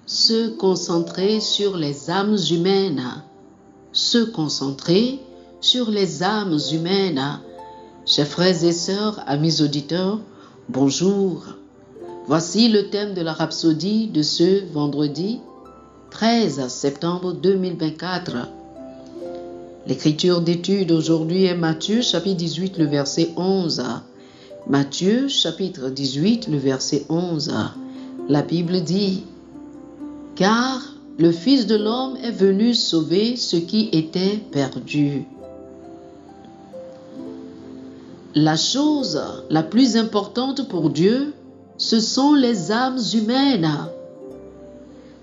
Se concentrer sur les âmes humaines. Se concentrer sur les âmes humaines. Chers frères et sœurs, amis auditeurs, bonjour. Voici le thème de la rhapsodie de ce vendredi 13 septembre 2024. L'écriture d'étude aujourd'hui est Matthieu chapitre 18, le verset 11. Matthieu chapitre 18, le verset 11. La Bible dit: « Car le Fils de l'homme est venu sauver ce qui était perdu. » La chose la plus importante pour Dieu, ce sont les âmes humaines.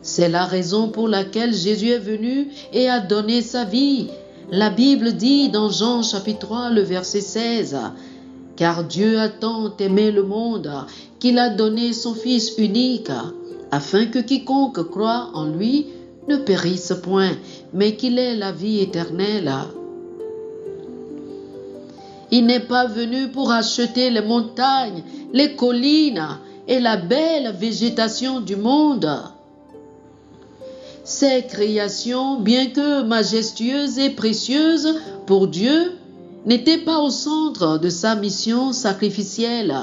C'est la raison pour laquelle Jésus est venu et a donné sa vie. La Bible dit dans Jean chapitre 3, le verset 16, « Car Dieu a tant aimé le monde qu'il a donné son Fils unique, afin que quiconque croit en lui ne périsse point, mais qu'il ait la vie éternelle. » Il n'est pas venu pour acheter les montagnes, les collines et la belle végétation du monde. Ces créations, bien que majestueuses et précieuses pour Dieu, n'étaient pas au centre de sa mission sacrificielle.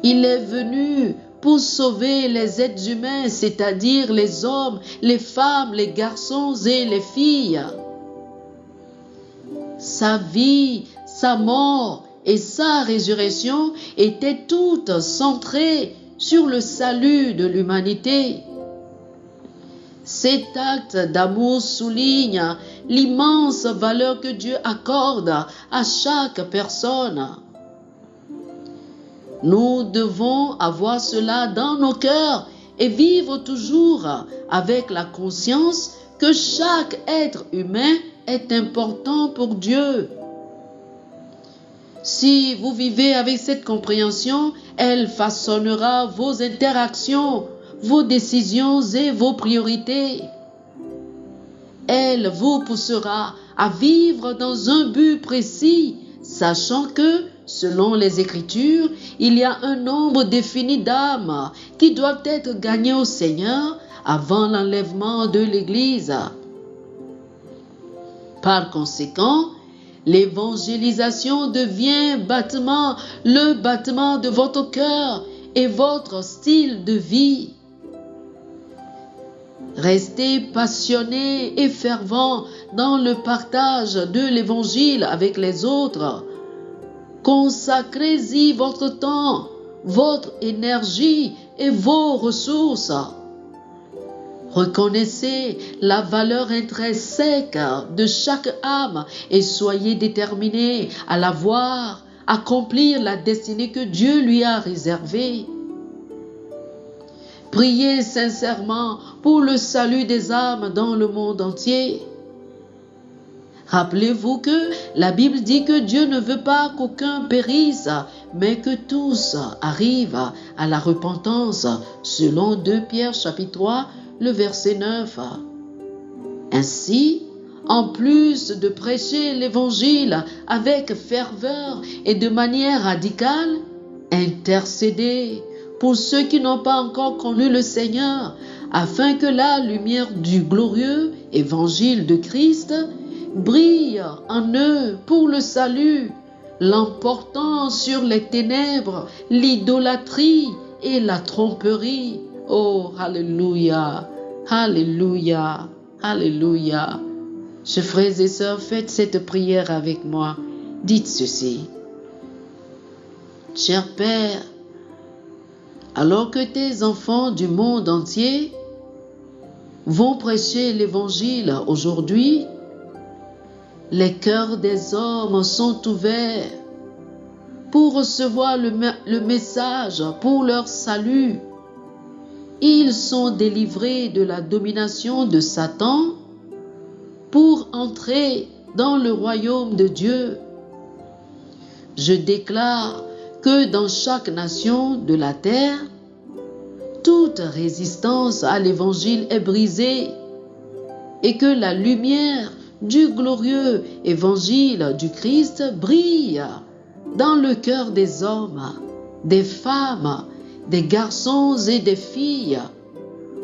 Il est venu pour sauver les êtres humains, c'est-à-dire les hommes, les femmes, les garçons et les filles. Sa vie, sa mort et sa résurrection étaient toutes centrées sur le salut de l'humanité. Cet acte d'amour souligne l'immense valeur que Dieu accorde à chaque personne. Nous devons avoir cela dans nos cœurs et vivre toujours avec la conscience que chaque être humain est important pour Dieu. Si vous vivez avec cette compréhension, elle façonnera vos interactions, vos décisions et vos priorités. Elle vous poussera à vivre dans un but précis, sachant que, selon les Écritures, il y a un nombre défini d'âmes qui doivent être gagnées au Seigneur avant l'enlèvement de l'Église. Par conséquent, l'évangélisation devient le battement de votre cœur et votre style de vie. Restez passionné et fervent dans le partage de l'Évangile avec les autres. Consacrez-y votre temps, votre énergie et vos ressources. Reconnaissez la valeur intrinsèque de chaque âme et soyez déterminés à la voir accomplir la destinée que Dieu lui a réservée. Priez sincèrement pour le salut des âmes dans le monde entier. Rappelez-vous que la Bible dit que Dieu ne veut pas qu'aucun périsse, mais que tous arrivent à la repentance, selon 2 Pierre chapitre 3, le verset 9. Ainsi, en plus de prêcher l'Évangile avec ferveur et de manière radicale, intercédez pour ceux qui n'ont pas encore connu le Seigneur, afin que la lumière du glorieux Évangile de Christ brille en eux pour le salut, l'emportant sur les ténèbres, l'idolâtrie et la tromperie. Oh, alléluia, alléluia, alléluia. Chers frères et sœurs, faites cette prière avec moi. Dites ceci. Cher Père, alors que tes enfants du monde entier vont prêcher l'Évangile aujourd'hui, les cœurs des hommes sont ouverts pour recevoir le message pour leur salut. Ils sont délivrés de la domination de Satan pour entrer dans le royaume de Dieu. Je déclare que dans chaque nation de la terre, toute résistance à l'Évangile est brisée et que la lumière du glorieux Évangile du Christ brille dans le cœur des hommes, des femmes, des garçons et des filles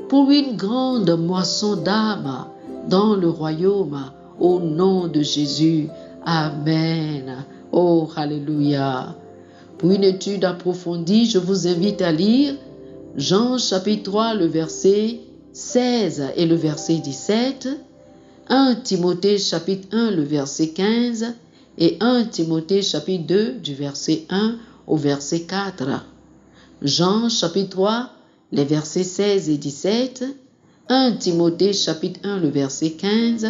pour une grande moisson d'âmes dans le royaume, au nom de Jésus. Amen. Oh, alléluia. Pour une étude approfondie, je vous invite à lire Jean chapitre 3, le verset 16 et le verset 17, 1 Timothée chapitre 1, le verset 15 et 1 Timothée chapitre 2, du verset 1 au verset 4. Jean chapitre 3, les versets 16 et 17, 1 Timothée chapitre 1, le verset 15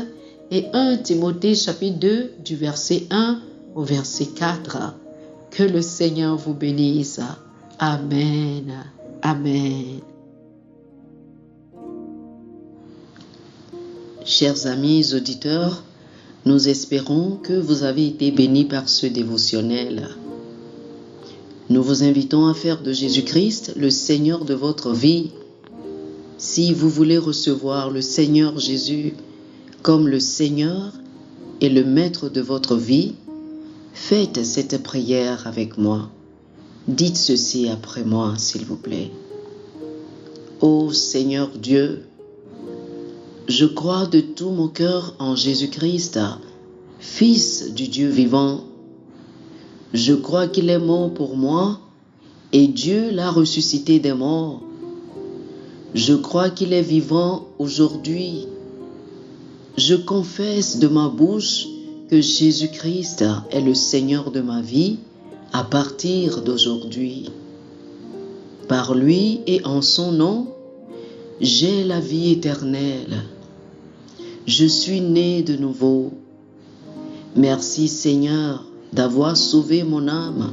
et 1 Timothée chapitre 2, du verset 1 au verset 4. Que le Seigneur vous bénisse. Amen. Amen. Chers amis auditeurs, nous espérons que vous avez été bénis par ce dévotionnel. Nous vous invitons à faire de Jésus-Christ le Seigneur de votre vie. Si vous voulez recevoir le Seigneur Jésus comme le Seigneur et le Maître de votre vie, faites cette prière avec moi. Dites ceci après moi, s'il vous plaît. Ô Seigneur Dieu, je crois de tout mon cœur en Jésus-Christ, Fils du Dieu vivant. Je crois qu'il est mort pour moi et Dieu l'a ressuscité des morts. Je crois qu'il est vivant aujourd'hui. Je confesse de ma bouche que Jésus-Christ est le Seigneur de ma vie à partir d'aujourd'hui. Par lui et en son nom, j'ai la vie éternelle. Je suis né de nouveau. Merci Seigneur d'avoir sauvé mon âme.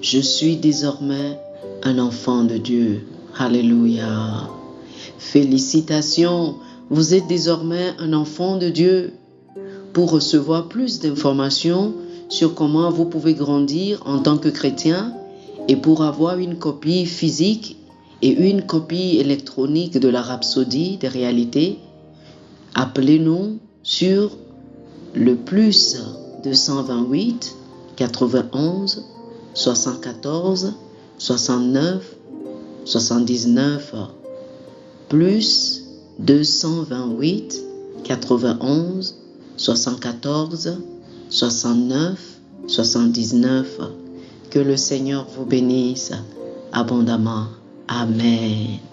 Je suis désormais un enfant de Dieu. Alléluia. Félicitations, vous êtes désormais un enfant de Dieu. Pour recevoir plus d'informations sur comment vous pouvez grandir en tant que chrétien et pour avoir une copie physique et une copie électronique de la Rhapsodie des réalités, appelez-nous sur le plus 228 91 74 69 79 plus 228 91 74 69 79. Que le Seigneur vous bénisse abondamment. Amen.